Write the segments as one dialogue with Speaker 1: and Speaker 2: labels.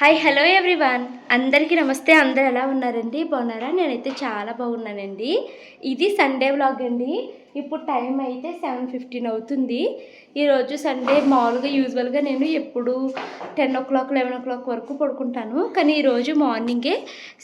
Speaker 1: Hi hello everyone, అందరికీ నమస్తే. అందరు ఎలా ఉన్నారండి? బాగున్నారా? నేనైతే చాలా బాగున్నానండి. ఇది సండే వ్లాగ్ అండి. ఇప్పుడు టైం అయితే 7:15 అవుతుంది. ఈరోజు సండే. మామూలుగా యూజువల్గా నేను ఎప్పుడు 10 o'clock 11 o'clock వరకు పడుకుంటాను. కానీ ఈరోజు మార్నింగే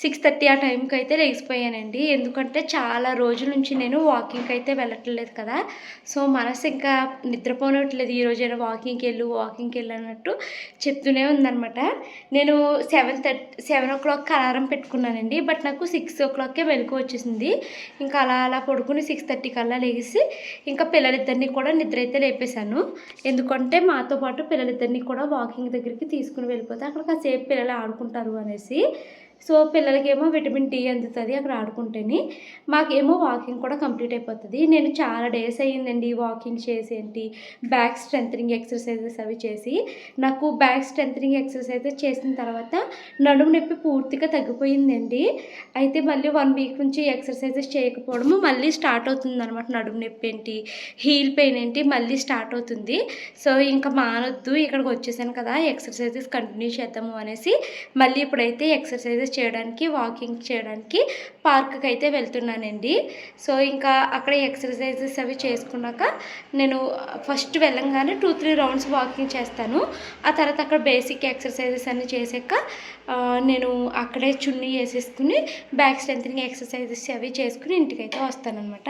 Speaker 1: 6:30 ఆ టైంకి అయితే లేచిపోయానండి. ఎందుకంటే చాలా రోజుల నుంచి నేను వాకింగ్కి అయితే వెళ్ళట్లేదు కదా. సో మనసు ఇంకా నిద్రపోనట్లేదు. ఈరోజు అయినా వాకింగ్కి వెళ్ళు అన్నట్టు చెప్తూనే ఉందనమాట. నేను 7 o'clock అలారం పెట్టుకున్నానండి. బట్ నాకు 6 o'clock మెలకు వచ్చేసింది. ఇంకా అలా పడుకుని 6:30 కల్లా లేచి ఇంకా పిల్లలిద్దరినీ కూడా నిద్ర అయితే లేపేశాను. ఎందుకంటే మాతో పాటు పిల్లలిద్దరినీ కూడా వాకింగ్ దగ్గరికి తీసుకుని వెళ్ళిపోతే అక్కడ కాసేపు పిల్లలు ఆడుకుంటారు అనేసి. సో పిల్లలకేమో విటమిన్ డి అందుతుంది అక్కడ ఆడుకుంటేనే, మాకేమో వాకింగ్ కూడా కంప్లీట్ అయిపోతుంది. నేను చాలా డేస్ అయ్యిందండి వాకింగ్ చేసి బ్యాక్ స్ట్రెంథనింగ్ ఎక్సర్సైజెస్ అవి చేసి. నాకు బ్యాక్ స్ట్రెంథనింగ్ ఎక్సర్సైజెస్ చేసిన తర్వాత నడుము నొప్పి పూర్తిగా తగ్గిపోయిందండి. అయితే మళ్ళీ 1 వీక్ నుంచి ఎక్సర్సైజెస్ చేయకపోవడము మళ్ళీ స్టార్ట్ అవుతుంది అనమాట. నడుము నొప్పి హీల్ పెయిన్ మళ్ళీ స్టార్ట్ అవుతుంది. సో ఇంకా మానొద్దు, ఇక్కడికి వచ్చేసాను కదా ఎక్సర్సైజెస్ కంటిన్యూ చేద్దాము అనేసి మళ్ళీ ఇప్పుడైతే ఎక్సర్సైజెస్ చేయడానికి, వాకింగ్ చేయడానికి పార్క్కి అయితే వెళ్తున్నానండి. సో ఇంకా అక్కడ ఎక్సర్సైజెస్ అవి చేసుకున్నాక నేను ఫస్ట్ వెళ్ళంగానే 2-3 రౌండ్స్ వాకింగ్ చేస్తాను. ఆ తర్వాత అక్కడ బేసిక్ ఎక్సర్సైజెస్ అన్నీ చేసాక నేను అక్కడే చున్నీ వేసేసుకుని బ్యాక్ స్ట్రెంథనింగ్ ఎక్సర్సైజెస్ అవి చేసుకుని ఇంటికైతే వస్తానన్నమాట.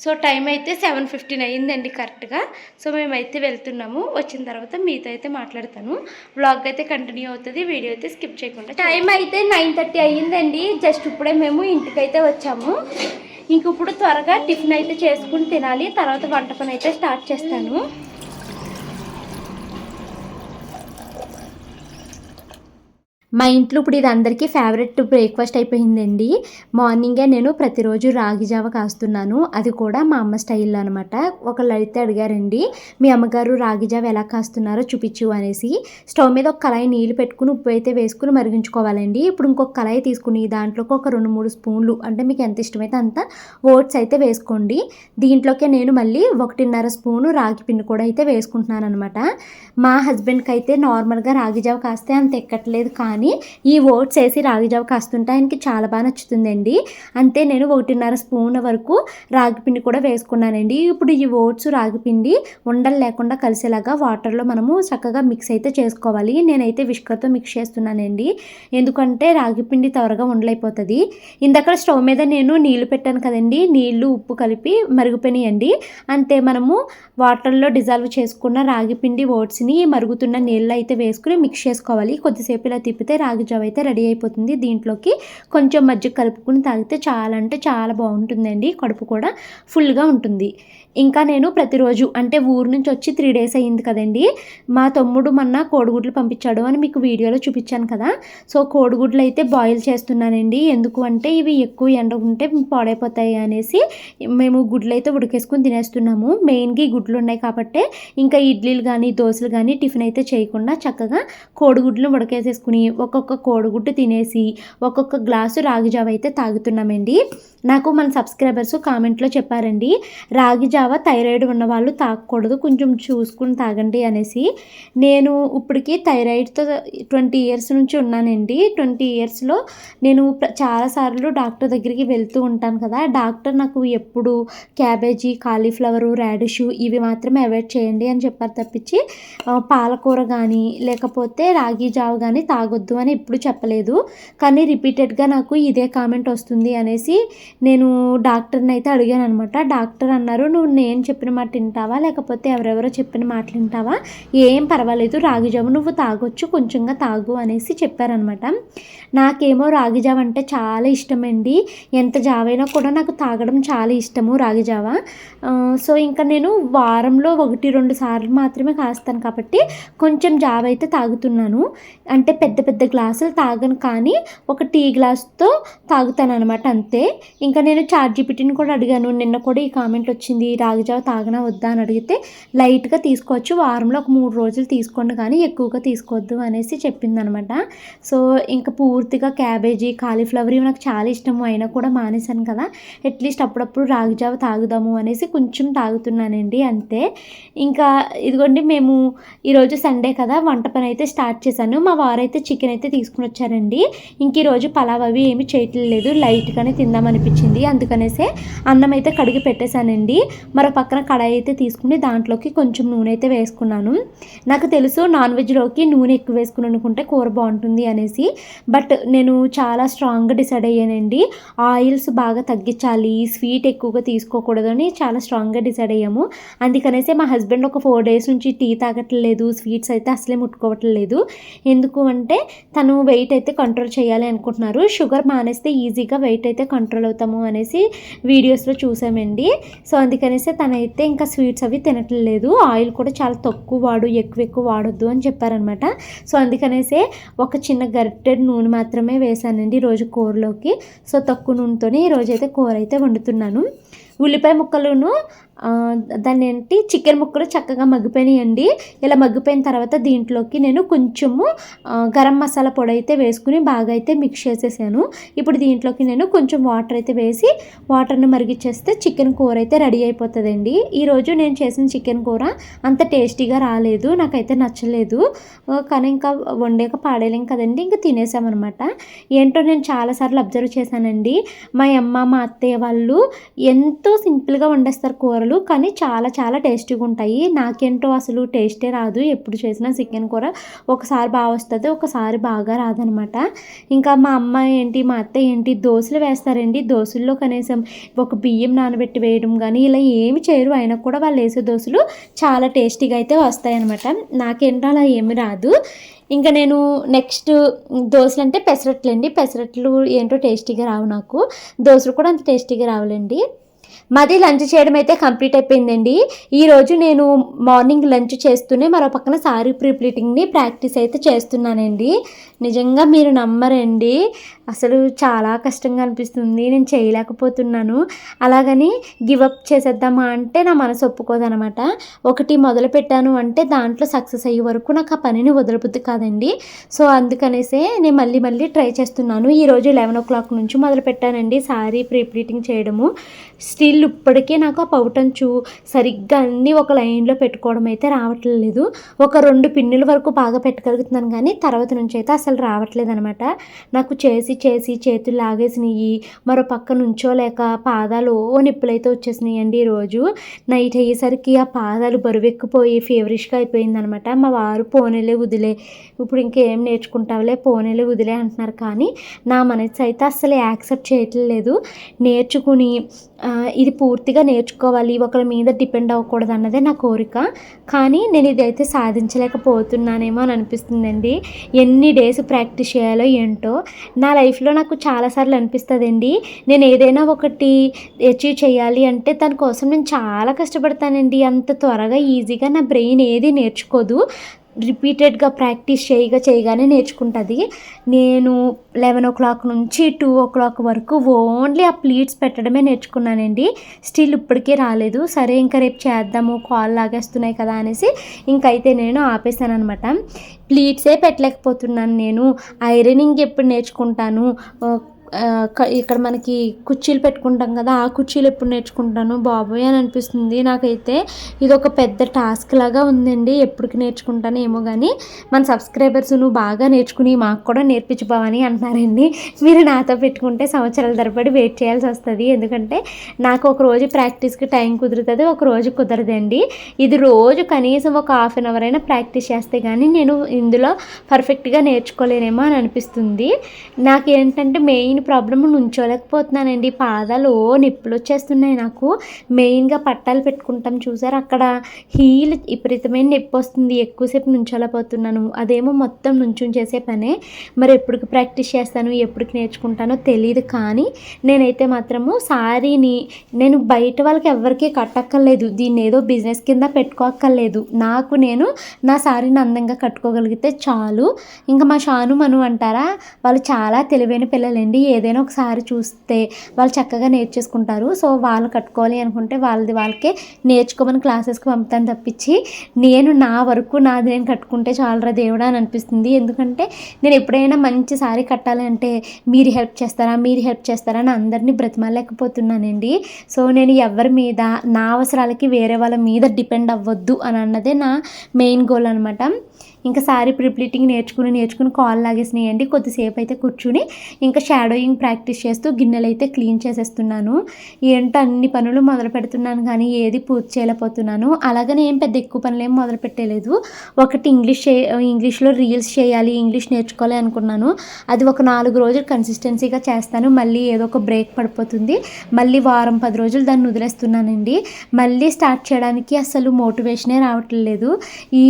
Speaker 1: సో టైం అయితే 7:15 అయ్యిందండి కరెక్ట్గా. సో మేమైతే వెళ్తున్నాము. వచ్చిన తర్వాత మీతో అయితే మాట్లాడతాను. వ్లాగ్ అయితే కంటిన్యూ అవుతుంది, వీడియో అయితే స్కిప్ చేయకుండా. టైం అయితే 9:30 అయ్యిందండి. జస్ట్ ఇప్పుడే మేము ఇంటికైతే వచ్చాము. ఇంక ఇప్పుడు త్వరగా టిఫిన్ అయితే చేసుకుని తినాలి. తర్వాత వంట పని అయితే స్టార్ట్ చేస్తాను. మా ఇంట్లో ఇప్పుడు ఇది అందరికీ ఫేవరెట్ బ్రేక్ఫాస్ట్ అయిపోయిందండి. మార్నింగే నేను ప్రతిరోజు రాగి జావ కాస్తున్నాను. అది కూడా మా అమ్మ స్టైల్లో అనమాట. ఒకళ్ళు అయితే అడిగారండి, మీ అమ్మగారు రాగి జావ ఎలా కాస్తున్నారో చూపించు అనేసి. స్టవ్ మీద ఒక కళాయి నీళ్ళు పెట్టుకుని ఉప్పు అయితే వేసుకుని మరిగించుకోవాలండి. ఇప్పుడు ఇంకొక కళాయి తీసుకుని దాంట్లోకి ఒక 2-3 స్పూన్లు, అంటే మీకు ఎంత ఇష్టమైతే అంత ఓట్స్ అయితే వేసుకోండి. దీంట్లోకే నేను మళ్ళీ 1.5 స్పూను రాగి పిండి కూడా అయితే వేసుకుంటున్నాను అనమాట. మా హస్బెండ్కి అయితే నార్మల్గా రాగి జావ కాస్తే అంత ఎక్కట్లేదు, కానీ ఈ ఓట్స్ వేసి రాగి జావ కాస్తుంటే ఆయనకి చాలా బాగా నచ్చుతుందండి. అంతే నేను 1.5 స్పూన్ వరకు రాగి పిండి కూడా వేసుకున్నానండి. ఇప్పుడు ఈ ఓట్స్ రాగి పిండి ఉండలు లేకుండా కలిసేలాగా వాటర్లో మనము చక్కగా మిక్స్ అయితే చేసుకోవాలి. నేనైతే విస్కర్తో మిక్స్ చేస్తున్నానండి, ఎందుకంటే రాగి పిండి త్వరగా ఉండలైపోతుంది. ఇందాక స్టవ్ మీద నేను నీళ్లు పెట్టాను కదండి, నీళ్లు ఉప్పు కలిపి మరుగుపోయినాయండి. అంతే మనము వాటర్లో డిజాల్వ్ చేసుకున్న రాగి పిండి ఓట్స్ని మరుగుతున్న నీళ్ళు అయితే వేసుకుని మిక్స్ చేసుకోవాలి. కొద్దిసేపు ఇలా తిప్పితే రాగి జావ అయితే రెడీ అయిపోతుంది. దీంట్లోకి కొంచెం మజ్జిగ కలుపుకుని తాగితే చాలా అంటే చాలా బాగుంటుందండి. కడుపు కూడా ఫుల్గా ఉంటుంది. ఇంకా నేను ప్రతిరోజు, అంటే ఊరు నుంచి వచ్చి 3 డేస్ అయ్యింది కదండి, మా తమ్ముడు మొన్న కోడిగుడ్లు పంపించాడు అని మీకు వీడియోలో చూపించాను కదా. సో కోడిగుడ్లు అయితే బాయిల్ చేస్తున్నానండి. ఎందుకు అంటే ఇవి ఎక్కువ ఎండ ఉంటే పాడైపోతాయి అనేసి మేము గుడ్లు అయితే ఉడికేసుకుని తినేస్తున్నాము. మెయిన్గా ఈ గుడ్లు ఉన్నాయి కాబట్టి ఇంకా ఇడ్లీలు కానీ దోశలు కానీ టిఫిన్ అయితే చేయకుండా చక్కగా కోడిగుడ్లు ఉడకేసేసుకుని ఒక్కొక్క కోడిగుడ్డు తినేసి ఒక్కొక్క గ్లాసు రాగి జావ అయితే తాగుతున్నామండి. నాకు మన సబ్స్క్రైబర్స్ కామెంట్లో చెప్పారండి, రాగి జావ థైరాయిడ్ ఉన్న వాళ్ళు తాగకూడదు, కొంచెం చూసుకుని తాగండి అనేసి. నేను ఇప్పటికి థైరాయిడ్తో 20 ఇయర్స్ నుంచి ఉన్నానండి. 20 ఇయర్స్లో నేను చాలాసార్లు డాక్టర్ దగ్గరికి వెళ్తూ ఉంటాను కదా. డాక్టర్ నాకు ఎప్పుడు క్యాబేజీ, కాలీఫ్లవరు, రాడిష్ ఇవి మాత్రమే అవాయిడ్ చేయండి అని చెప్పారు తప్పించి పాలకూర కానీ లేకపోతే రాగి జావ కానీ తాగొద్దు అని ఎప్పుడు చెప్పలేదు. కానీ రిపీటెడ్గా నాకు ఇదే కామెంట్ వస్తుంది అనేసి నేను డాక్టర్ని అయితే అడిగాను అనమాట. డాక్టర్ అన్నారు, నువ్వు నేను చెప్పిన మాట వింటావా లేకపోతే ఎవరెవరో చెప్పిన మాటలు వింటావా, ఏం పర్వాలేదు రాగి జావ నువ్వు తాగొచ్చు, కొంచెంగా తాగు అనేసి చెప్పారనమాట. నాకేమో రాగి జావ అంటే చాలా ఇష్టమండి. ఎంత జావైనా కూడా నాకు తాగడం చాలా ఇష్టము రాగి జావ. సో ఇంకా నేను వారంలో 1-2 సార్లు మాత్రమే కాస్తాను కాబట్టి కొంచెం జావ అయితే తాగుతున్నాను. అంటే పెద్ద పెద్ద గ్లాసులు తాగను, కానీ ఒక టీ గ్లాస్తో తాగుతాను అనమాట అంతే. ఇంకా నేను చాట్‌జీపీటీని కూడా అడిగాను. నిన్న కూడా ఈ కామెంట్ వచ్చింది, రాగి జావ తాగనా వద్దా అని అడిగితే లైట్గా తీసుకోవచ్చు, వారంలో ఒక 3 రోజులు తీసుకోండి కానీ ఎక్కువగా తీసుకోవద్దు అనేసి చెప్పిందనమాట. సో ఇంకా పూర్తిగా క్యాబేజీ, కాలీఫ్లవర్ ఇవి నాకు చాలా ఇష్టము, అయినా కూడా మానేశాను కదా, అట్లీస్ట్ అప్పుడప్పుడు రాగి జావ తాగుదాము అనేసి కొంచెం తాగుతున్నానండి అంతే. ఇంకా ఇదిగోండి మేము ఈరోజు సండే కదా, వంట పని అయితే స్టార్ట్ చేశాను. మా వారైతే చికెన్ అయితే తీసుకుని వచ్చారండి. ఇంక ఈరోజు పలావ్ అవి ఏమి చేయట్లేదు, లైట్గానే తిందామనిపించింది, అందుకనేసే అన్నం అయితే కడిగి పెట్టేశానండి. మరో పక్కన కడాయి అయితే తీసుకుని దాంట్లోకి కొంచెం నూనె అయితే వేసుకున్నాను. నాకు తెలుసు నాన్ వెజ్లోకి నూనె ఎక్కువ వేసుకుని అనుకుంటే కూర బాగుంటుంది అనేసి, బట్ నేను చాలా స్ట్రాంగ్గా డిసైడ్ అయ్యానండి. ఆయిల్స్ బాగా తగ్గించాలి, స్వీట్ ఎక్కువగా తీసుకోకూడదు అని చాలా స్ట్రాంగ్గా డిసైడ్ అయ్యాము. అందుకనేసి మా హస్బెండ్ ఒక 4 డేస్ నుంచి టీ తాగట్లేదు, స్వీట్స్ అయితే అసలే ముట్టుకోవట్లేదు. ఎందుకు అంటే తను వెయిట్ అయితే కంట్రోల్ చేయాలి అనుకుంటున్నారు. షుగర్ మానేస్తే ఈజీగా వెయిట్ అయితే కంట్రోల్ అవుతాము అనేసి వీడియోస్లో చూసామండి. సో అందుకనేసి తనైతే ఇంకా స్వీట్స్ అవి తినట్లేదు, ఆయిల్ కూడా చాలా తక్కువ వాడు, ఎక్కువ వాడొద్దు అని చెప్పారనమాట. సో అందుకనేసే ఒక చిన్న గరిటెడ్ నూనె మాత్రమే వేసానండి రోజు కూరలోకి. సో తక్కువ నూనెతోనే ఈరోజైతే కూర అయితే వండుతున్నాను. ఉల్లిపాయ ముక్కలును దాన్ని ఏంటి చికెన్ ముక్కలు చక్కగా మగ్గిపోయినాయండి. ఇలా మగ్గిపోయిన తర్వాత దీంట్లోకి నేను కొంచెము గరం మసాలా పొడి అయితే వేసుకుని బాగా అయితే మిక్స్ చేసేసాను. ఇప్పుడు దీంట్లోకి నేను కొంచెం వాటర్ అయితే వేసి వాటర్ని మరిగిచ్చేస్తే చికెన్ కూర అయితే రెడీ అయిపోతుందండి. ఈరోజు నేను చేసిన చికెన్ కూర అంత టేస్టీగా రాలేదు, నాకైతే నచ్చలేదు, కానీ ఇంకా వండాక పాడేలేం కదండి, ఇంకా తినేసామన్నమాట. ఏంటో నేను చాలాసార్లు అబ్జర్వ్ చేశానండి, మా అమ్మ మా అత్తయ్య వాళ్ళు ఎంతో సింపుల్గా వండేస్తారు కూరలు, కానీ చాలా చాలా టేస్టీగా ఉంటాయి. నాకేంటో అసలు టేస్టే రాదు, ఎప్పుడు చేసినా చికెన్ కూర ఒకసారి బాగా వస్తుంది, ఒకసారి బాగా రాదనమాట. ఇంకా మా అమ్మ ఏంటి మా అత్త ఏంటి దోశలు వేస్తారండి, దోశల్లో కనీసం ఒక బియ్యం నానబెట్టి వేయడం కానీ ఇలా ఏమి చేయరు, అయినా కూడా వాళ్ళు వేసే దోశలు చాలా టేస్టీగా అయితే వస్తాయి అనమాట. నాకేంటో అలా ఏమి రాదు. ఇంకా నేను నెక్స్ట్ దోశలు అంటే పెసరట్లండి, పెసరట్లు ఏంటో టేస్టీగా రావు నాకు, దోశలు కూడా అంత టేస్టీగా రావులేండి. మాది లంచ్ చేయడం అయితే కంప్లీట్ అయిపోయిందండి. ఈరోజు నేను మార్నింగ్ లంచ్ చేస్తూనే మరో పక్కన సారీ ప్రీప్లీటింగ్ని ప్రాక్టీస్ అయితే చేస్తున్నానండి. నిజంగా మీరు నమ్మరండి, అసలు చాలా కష్టంగా అనిపిస్తుంది, నేను చేయలేకపోతున్నాను. అలాగని గివప్ చేసేద్దామా అంటే నా మనసు ఒప్పుకోదనమాట. ఒకటి మొదలు పెట్టాను అంటే దాంట్లో సక్సెస్ అయ్యే వరకు నాకు ఆ పనిని వదలబుద్ధి కాదండి. సో అందుకనేసే నేను మళ్ళీ ట్రై చేస్తున్నాను. ఈరోజు 11 o'clock నుంచి మొదలు పెట్టానండి సారీ ప్రీప్లీటింగ్ చేయడము. స్టిల్ ఇప్పటికే నాకు ఆ పౌటంచు సరిగ్గా అన్నీ ఒక లైన్లో పెట్టుకోవడం అయితే రావట్లేదు. ఒక 2 పిన్నుల వరకు బాగా పెట్టగలుగుతున్నాను, కానీ తర్వాత నుంచి అయితే అసలు రావట్లేదు అనమాట. నాకు చేసి చేతులు లాగేసినాయి, మరో పక్క నుంచోలేక పాదాలు నిప్పులైతే వచ్చేసినాయండి. ఈరోజు నైట్ అయ్యేసరికి ఆ పాదాలు బరువెక్కిపోయి ఫీవరిష్గా అయిపోయిందనమాట. మా వారు పోనీలే వదిలే, ఇప్పుడు ఇంకేం నేర్చుకుంటావులే పోనీలే వదిలే అంటున్నారు, కానీ నా మనసు అయితే అసలు యాక్సెప్ట్ చేయట్లేదు. నేర్చుకుని ఇది పూర్తిగా నేర్చుకోవాలి, ఒకరి మీద డిపెండ్ అవ్వకూడదు అన్నదే నా కోరిక, కానీ నేను ఇదైతే సాధించలేకపోతున్నానేమో అని అనిపిస్తుందండి. ఎన్ని డేస్ ప్రాక్టీస్ చేయాలో ఏంటో. నా లైఫ్లో నాకు చాలాసార్లు అనిపిస్తుందండి, నేను ఏదైనా ఒకటి అచీవ్ చేయాలి అంటే దానికోసం నేను చాలా కష్టపడతానండి. అంత త్వరగా ఈజీగా నా బ్రెయిన్ ఏది నేర్చుకోదు, రిపీటెడ్గా ప్రాక్టీస్ చేయగానే నేర్చుకుంటుంది. నేను 11 o'clock నుంచి 2 o'clock వరకు ఓన్లీ ఆ ప్లీట్స్ పెట్టడమే నేర్చుకున్నానండి. స్టిల్ ఇప్పటికీ రాలేదు. సరే ఇంకా రేపు చేద్దాము, కాల్ లాగేస్తున్నాయి కదా అనేసి ఇంకైతే నేను ఆపేసాను అనమాట. ప్లీట్సే పెట్టలేకపోతున్నాను నేను. ఐరనింగ్ ఎప్పుడు నేర్చుకుంటాను, ఇక్కడ మనకి కుర్చీలు పెట్టుకుంటాం కదా, ఆ కుర్చీలు ఎప్పుడు నేర్చుకుంటాను బాబోయ్ అని అనిపిస్తుంది. నాకైతే ఇది ఒక పెద్ద టాస్క్ లాగా ఉందండి, ఎప్పటికి నేర్చుకుంటాను ఏమో. కానీ మన సబ్స్క్రైబర్స్ నువ్వు బాగా నేర్చుకుని మాకు కూడా నేర్పించుకోవని అంటున్నారండి. మీరు నాతో పెట్టుకుంటే సంవత్సరాల తరబడి వెయిట్ చేయాల్సి వస్తుంది, ఎందుకంటే నాకు ఒక రోజు ప్రాక్టీస్కి టైం కుదురుతుంది, ఒక రోజు కుదరదండి. ఇది రోజు కనీసం ఒక 1/2 hour అయినా ప్రాక్టీస్ చేస్తే కానీ నేను ఇందులో పర్ఫెక్ట్గా నేర్చుకోలేనేమో అని అనిపిస్తుంది. నాకేంటంటే మెయిన్ ప్రాబ్లమ్ నుంచోలేకపోతున్నానండి, పాదాలు నిప్పులు వచ్చేస్తున్నాయి నాకు. మెయిన్గా పట్టాలు పెట్టుకుంటాం చూసారు, అక్కడ హీల్ విపరీతమైన నొప్పి వస్తుంది, ఎక్కువసేపు నుంచోలేకపోతున్నాను. అదేమో మొత్తం నుంచుని పనే. మరి ఎప్పటికి ప్రాక్టీస్ చేస్తాను, ఎప్పటికి నేర్చుకుంటానో తెలియదు. కానీ నేనైతే మాత్రము సారీని నేను బయట వాళ్ళకి ఎవరికీ కట్టక్కర్లేదు, దీన్ని ఏదో బిజినెస్ కింద పెట్టుకోక్కర్లేదు. నేను నా సారీని అందంగా కట్టుకోగలిగితే చాలు. ఇంకా మా షాను మను అంటారా, వాళ్ళు చాలా తెలివైన పిల్లలండి. ఏదైనా ఒకసారి చూస్తే వాళ్ళు చక్కగా నేర్చేసుకుంటారు. సో వాళ్ళు కట్టుకోవాలి అనుకుంటే వాళ్ళకే నేర్చుకోమని క్లాసెస్కి పంపుతాను తప్పించి నేను నా వరకు నాది నేను కట్టుకుంటే చాలరా దేవుడా అని అనిపిస్తుంది. ఎందుకంటే నేను ఎప్పుడైనా మంచి సారీ కట్టాలి అంటే మీరు హెల్ప్ చేస్తారా అని అందరినీ బ్రతిమాలేకపోతున్నానండి. సో నేను ఎవరి మీద నా అవసరాలకి వేరే వాళ్ళ మీద డిపెండ్ అవ్వద్దు అని అన్నదే నా మెయిన్ గోల్ అనమాట. ఇంకా సారీ ప్రిప్లీటింగ్ నేర్చుకుని కాల్ లాగేసినాయండి. కొద్దిసేపు అయితే కూర్చుని ఇంకా షాడోయింగ్ ప్రాక్టీస్ చేస్తూ గిన్నెలు అయితే క్లీన్ చేసేస్తున్నాను. ఏంటో అన్ని పనులు మొదలు పెడుతున్నాను కానీ ఏది పూర్తి చేయలేకపోతున్నాను. అలాగని ఏం పెద్ద ఎక్కువ పనులు ఏం మొదలు పెట్టలేదు. ఒకటి ఇంగ్లీష్లో రీల్స్ చేయాలి, ఇంగ్లీష్ నేర్చుకోవాలి అనుకున్నాను. అది ఒక 4 రోజులు కన్సిస్టెన్సీగా చేస్తాను. మళ్ళీ ఏదో ఒక బ్రేక్ పడిపోతుంది. మళ్ళీ వారం 10 రోజులు దాన్ని వదిలేస్తున్నానండి. మళ్ళీ స్టార్ట్ చేయడానికి అసలు మోటివేషనే రావట్లేదు. ఈ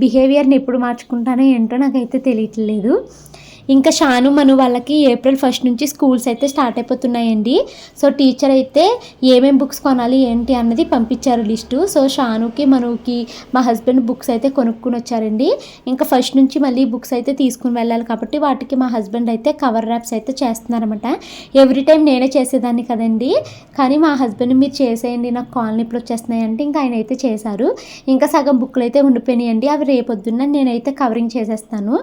Speaker 1: బిహేవియర్ని ఎప్పుడు మార్చుకుంటానో ఏంటో నాకైతే తెలియట్లేదు. ఇంకా షాను మను వాళ్ళకి April 1 నుంచి స్కూల్స్ అయితే స్టార్ట్ అయిపోతున్నాయండి. సో టీచర్ అయితే ఏమేమి బుక్స్ కొనాలి ఏంటి అన్నది పంపించారు లిస్టు. సో షానుకి మనుకి మా హస్బెండ్ బుక్స్ అయితే కొనుక్కుని వచ్చారండి. ఇంకా ఫస్ట్ నుంచి మళ్ళీ బుక్స్ అయితే తీసుకుని వెళ్ళాలి కాబట్టి వాటికి మా హస్బెండ్ అయితే కవర్ ర్యాప్స్ అయితే చేస్తున్నారన్నమాట. ఎవ్రీ టైం నేనే చేసేదాన్ని కదండి, కానీ మా హస్బెండ్ మీరు చేసేయండి నాకు కాల్ నొప్పులు వచ్చేస్తున్నాయి అంటే ఇంకా ఆయన అయితే చేశారు. ఇంకా సగం బుక్లు అయితే ఉండిపోయినాయండి. అవి రేపొద్దున్న నేనైతే కవరింగ్ చేసేస్తాను.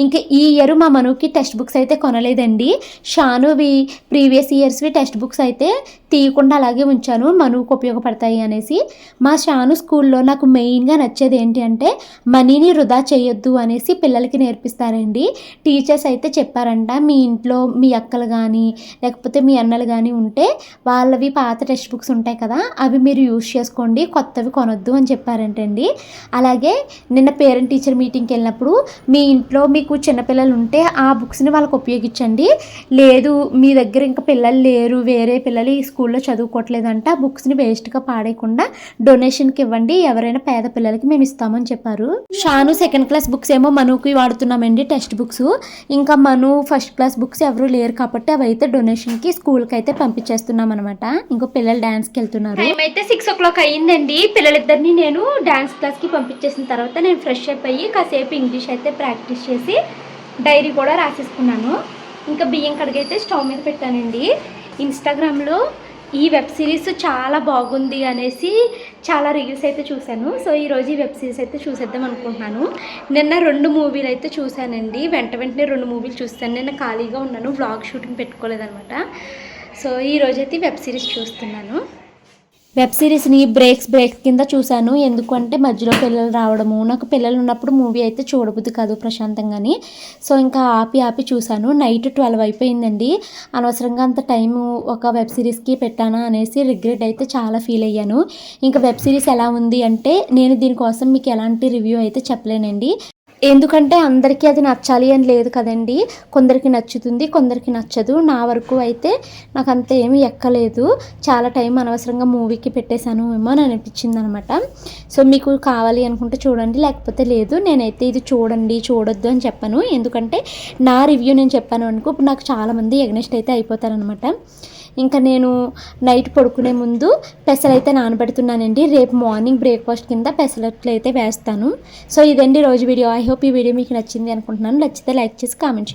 Speaker 1: ఇంకా ఈ ఇయర్ మా మనుకి టెక్స్ట్ బుక్స్ అయితే కొనలేదండి. షానువి ప్రీవియస్ ఇయర్స్వి టెక్స్ట్ బుక్స్ అయితే తీయకుండా అలాగే ఉంచాను, మనుకు ఉపయోగపడతాయి అనేసి. మా షాను స్కూల్లో నాకు మెయిన్గా నచ్చేది ఏంటి అంటే మనీని వృధా చేయొద్దు అనేసి పిల్లలకి నేర్పిస్తారండి. టీచర్స్ అయితే చెప్పారంట, మీ ఇంట్లో మీ అక్కలు కానీ లేకపోతే మీ అన్నలు కానీ ఉంటే వాళ్ళవి పాత టెక్స్ట్ బుక్స్ ఉంటాయి కదా అవి మీరు యూజ్ చేసుకోండి, కొత్తవి కొనొద్దు అని చెప్పారంటండి. అలాగే నిన్న పేరెంట్ టీచర్ మీటింగ్కి వెళ్ళినప్పుడు మీ ఇంట్లో మీకు చిన్నపిల్లలు ఉంటే ఆ బుక్స్ని వాళ్ళకి ఉపయోగించండి, లేదు మీ దగ్గర ఇంకా పిల్లలు లేరు వేరే పిల్లలు ఈ స్కూల్లో చదువుకోవట్లేదంట ఆ బుక్స్ని వేస్ట్గా పాడేయకుండా డొనేషన్కి ఇవ్వండి, ఎవరైనా పేద పిల్లలకి మేము ఇస్తామని చెప్పారు. షాను 2nd క్లాస్ బుక్స్ ఏమో మనుకి వాడుతున్నామండి టెక్స్ట్ బుక్స్. ఇంకా మను 1st క్లాస్ బుక్స్ ఎవరు లేరు కాబట్టి అవి అయితే డొనేషన్కి స్కూల్కి అయితే పంపించేస్తున్నాం అనమాట. ఇంకో పిల్లలు డాన్స్కి వెళ్తున్నారు. టైం అయితే 6 o'clock అయ్యిందండి. పిల్లలిద్దరిని నేను డాన్స్ క్లాస్కి పంపించేసిన తర్వాత నేను ఫ్రెష్ అయిపోయి కాసేపు ఇంగ్లీష్ అయితే ప్రాక్టీస్ చేసి డైరీ కూడా రాసేసుకున్నాను. ఇంకా బియ్యం కడిగైతే స్టవ్ మీద పెట్టానండి. ఇన్స్టాగ్రామ్లో ఈ వెబ్ సిరీస్ చాలా బాగుంది అనేసి చాలా రీల్స్ అయితే చూశాను. సో ఈరోజు ఈ వెబ్ సిరీస్ అయితే చూసేద్దాం అనుకుంటున్నాను. నిన్న 2 మూవీలు అయితే చూశానండి. వెంటనే 2 మూవీలు చూస్తాను. నిన్న ఖాళీగా ఉన్నాను, వ్లాగ్ షూటింగ్ పెట్టుకోలేదనమాట. సో ఈరోజైతే వెబ్ సిరీస్ చూస్తున్నాను. వెబ్ సిరీస్ని బ్రేక్స్ కింద చూశాను. ఎందుకంటే మధ్యలో పిల్లలు రావడము, నాకు పిల్లలు ఉన్నప్పుడు మూవీ అయితే చూడబుద్ది కాదు ప్రశాంతంగాని. సో ఇంకా ఆపి చూశాను. నైట్ 12 అయిపోయిందండి. అనవసరంగా అంత టైము ఒక వెబ్ సిరీస్కి పెట్టానా అనేసి రిగ్రెట్ అయితే చాలా ఫీల్ అయ్యాను. ఇంకా వెబ్ సిరీస్ ఎలా ఉంది అంటే నేను దీనికోసం మీకు ఎలాంటి రివ్యూ అయితే చెప్పలేనండి. ఎందుకంటే అందరికీ అది నచ్చాలి అని లేదు కదండి, కొందరికి నచ్చుతుంది కొందరికి నచ్చదు. నా వరకు అయితే నాకు అంత ఏమీ ఎక్కలేదు, చాలా టైం అనవసరంగా మూవీకి పెట్టేశాను ఏమో అని అనిపించింది అనమాట. సో మీకు కావాలి అనుకుంటే చూడండి, లేకపోతే లేదు. నేనైతే ఇది చూడొద్దు అని చెప్పాను. ఎందుకంటే నా రివ్యూ నేను చెప్పాను అనుకో ఇప్పుడు నాకు చాలామంది ఎగ్నెస్ట్ అయితే అయిపోతారనమాట. ఇంకా నేను నైట్ పడుకునే ముందు పెసలైతే నానబెడుతున్నానండి. రేపు మార్నింగ్ బ్రేక్ఫాస్ట్ కింద పెసలట్లు అయితే వేస్తాను. సో ఇదండి రోజు వీడియో. ఐ హోప్ ఈ వీడియో మీకు నచ్చింది అనుకుంటున్నాను. నచ్చితే లైక్ చేసి కామెంట్ చేయండి.